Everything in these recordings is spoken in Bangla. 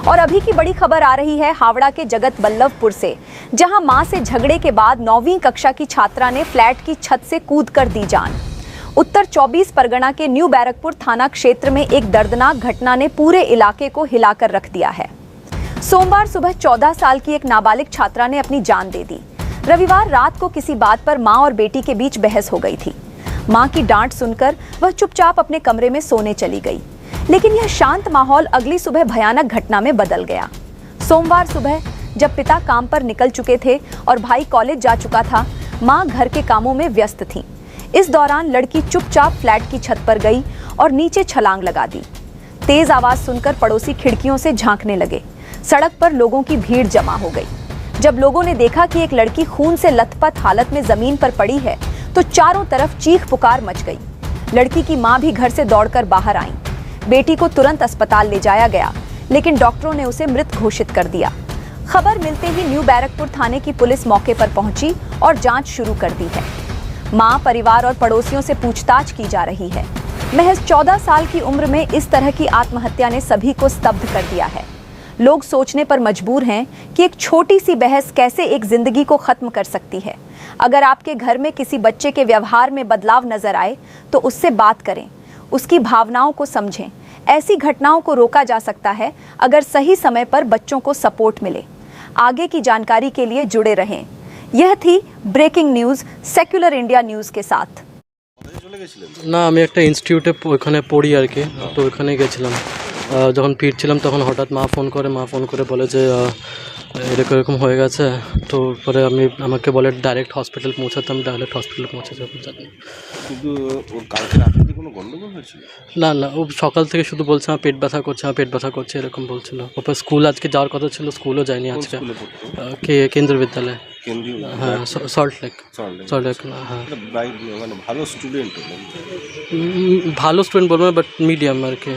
और अभी की बड़ी खबर आ रही है हावड़ा के जगत बल्लभपुर से, जहां मां से झगड़े के बाद 9वीं कक्षा की छात्रा ने फ्लैट की छत से कूदकर दी जान। उत्तर 24 परगना के न्यू बैरकपुर थाना क्षेत्र में एक दर्दनाक घटना ने पूरे इलाके को हिलाकर रख दिया है। सोमवार सुबह 14 साल की एक नाबालिग छात्रा ने अपनी जान दे दी। रविवार रात को किसी बात पर मां और बेटी के बीच बहस हो गई थी। मां की डांट सुनकर वह चुपचाप अपने कमरे में सोने चली गई, लेकिन यह शांत माहौल अगली सुबह भयानक घटना में बदल गया। सोमवार सुबह जब पिता काम पर निकल चुके थे और भाई कॉलेज जा चुका था, मां घर के कामों में व्यस्त थी। इस दौरान लड़की चुपचाप फ्लैट की छत पर गई और नीचे छलांग लगा दी। तेज आवाज सुनकर पड़ोसी खिड़कियों से झांकने लगे। सड़क पर लोगों की भीड़ जमा हो गई। जब लोगों ने देखा कि एक लड़की खून से लथपथ हालत में जमीन पर पड़ी है, तो चारों तरफ चीख पुकार मच गई। लड़की की मां भी घर से दौड़कर बाहर आई। बेटी को तुरंत अस्पताल ले जाया गया, लेकिन डॉक्टरों ने उसे मृत घोषित कर दिया। खबर मिलते ही न्यू बैरकपुर थाने की पुलिस मौके पर पहुंची और जांच शुरू कर दी है। मां, परिवार और पड़ोसियों से पूछताछ की जा रही है। महज 14 साल की उम्र में इस तरह की आत्महत्या ने सभी को स्तब्ध कर दिया है। लोग सोचने पर मजबूर हैं कि एक छोटी सी बहस कैसे एक जिंदगी को खत्म कर सकती है। अगर आपके घर में किसी बच्चे के व्यवहार में बदलाव नजर आए तो उससे बात करें, उसकी भावनाओं को समझें। ऐसी घटनाओं को रोका जा सकता है अगर सही समय पर बच्चों को सपोर्ट मिले। आगे की जानकारी के लिए जुड़े रहें। यह थी breaking news secular India news के साथ। ना আমি একটা ইনস্টিটিউটে ওখানে পড়ি আর কি, তো ওখানে গেছিলাম। যখন ফিরছিলাম তখন হঠাৎ মা ফোন করে বলে যে এরকম হয়ে গেছে। তো পরে আমাকে বলে ডাইরেক্ট হসপিটাল পৌঁছাতে। আমি ডাইরেক্ট হসপিটাল পৌঁছে যাবো। কিন্তু ওর কালকে রাতে কি কোনো গন্ডগোল হয়েছিল? না ও সকাল থেকে শুধু বলছে আমার পেট ব্যথা করছে এরকম বলছিল। ওপর স্কুল আজকে যাওয়ার কথা ছিল, স্কুলও যায়নি আজকে। কেন্দ্রীয় বিদ্যালয়, হ্যাঁ, সল্টলেক। হ্যাঁ, ভালো স্টুডেন্ট ভালো স্টুডেন্ট বলবো না, বাট মিডিয়াম আর কি।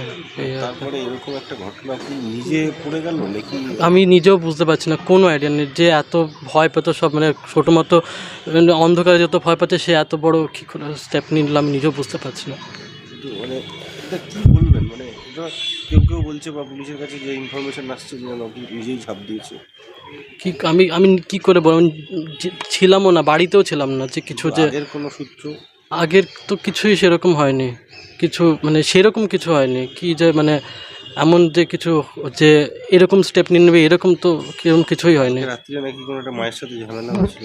তারপরে এরকম একটা ঘটনা আপনি নিজে পড়ে গেল নাকি? আমি নিজেও বুঝতে পারছি না, কোনো আইডিয়া নেই। যে এত ভয় পেত সব, মানে ছোটো মতো অন্ধকারে যত ভয় পাচ্ছে, সে এত বড় কী করে স্টেপ নিলাম নিজেও বুঝতে পারছি না। মানে এটা কী বলবেন? মানে এটা কেউ বলছে বা পুলিশের কাছে যে ইনফরমেশন আসছে যে নিজেই ঝাঁপ দিয়েছে। কি আমি কি করে বলবো? ছিলামও না, বাড়িতেও ছিলাম না। যে কিছু যে আগের কোনো সূত্র? আগের তো কিছুই সেরকম হয়নি, কিছু মানে সেরকম কিছু হয়নি। কি যে মানে এমন যে কিছু যে এরকম স্টেপ নিয়ে নেবে এরকম তো কিরকম কিছুই হয়নি। রাত্রে নাকি কোনো একটা মায়ের সাথে ঝামেলা হয়েছিল?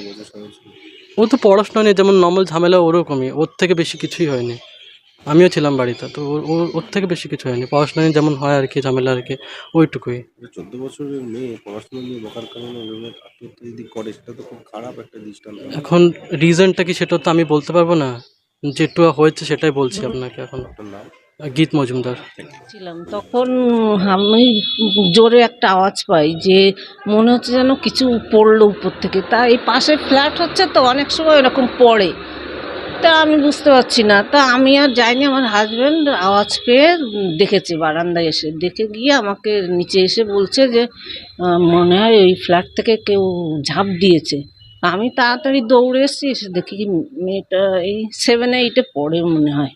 ও তো পড়াশোনা নিয়ে যেমন নর্মাল ঝামেলা ওরকমই, ওর থেকে বেশি কিছুই হয়নি। আমিও ছিলাম বাড়িতে, তো ওর থেকে বেশি কিছু হয়নি। পড়াশোনা নিয়ে যেমন হয় আর কি, ঝামেলা আর কি, ওইটুকুই। 14 বছরের মেয়ে পড়াশোনা নিয়ে বকার কারণে আত্মহত্যা যদি করে, সেটা তো খুব খারাপ একটা দৃষ্টান্ত। এখন রিজনটা কি সেটা তো আমি বলতে পারবো না, যেটুকু হয়েছে সেটাই বলছি আপনাকে। এখন গীত মজুমদার ছিলাম তখন, আমি জোরে একটা আওয়াজ পাই যে মনে হচ্ছে যেন কিছু পড়লো উপর থেকে। তা এই পাশে ফ্ল্যাট হচ্ছে তো অনেক সময় এরকম পড়ে, তা আমি বুঝতে পারছি না। তা আমি আর যাইনি, আমার হাজব্যান্ড আওয়াজ পেয়ে দেখেছে, বারান্দায় এসে দেখে গিয়ে আমাকে নিচে এসে বলছে যে মনে হয় ওই ফ্ল্যাট থেকে কেউ ঝাঁপ দিয়েছে। আমি তাড়াতাড়ি দৌড়ে এসেছি, এসে দেখি কি মেয়েটা এই 7-8 পড়ে মনে হয়।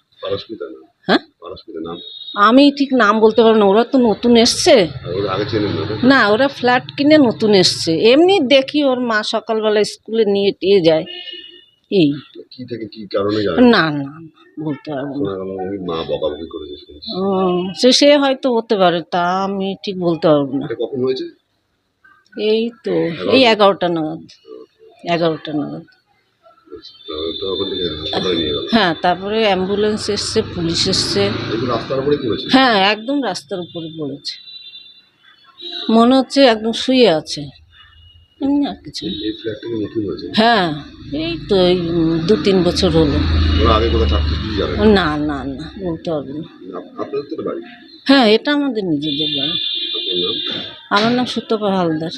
হ্যাঁ, আমি ঠিক নাম বলতে পারবো না, ওরা তো নতুন এসছে না, ওরা ফ্ল্যাট কিনে নতুন এসছে। এমনি দেখি ওর মা সকালবেলা স্কুলে নিয়ে টিয়ে যায়। এই না বলতে পারবো না। সে হয়তো হতে পারে, তা আমি ঠিক বলতে পারবো না। এই তো এই 11টা নাগাদ। হ্যাঁ, তারপরে অ্যাম্বুলেন্স এসছে, পুলিশ এসছে। হ্যাঁ, একদম রাস্তার উপরে পড়েছে, মনে হচ্ছে একদম শুয়ে আছে, এমনি আর কিছু। হ্যাঁ, এই তো এই 2-3 বছর হলো। না বলতে পারবো না। হ্যাঁ, এটা আমাদের নিজেদের বাড়ি। আমার নাম সুতপা হালদার।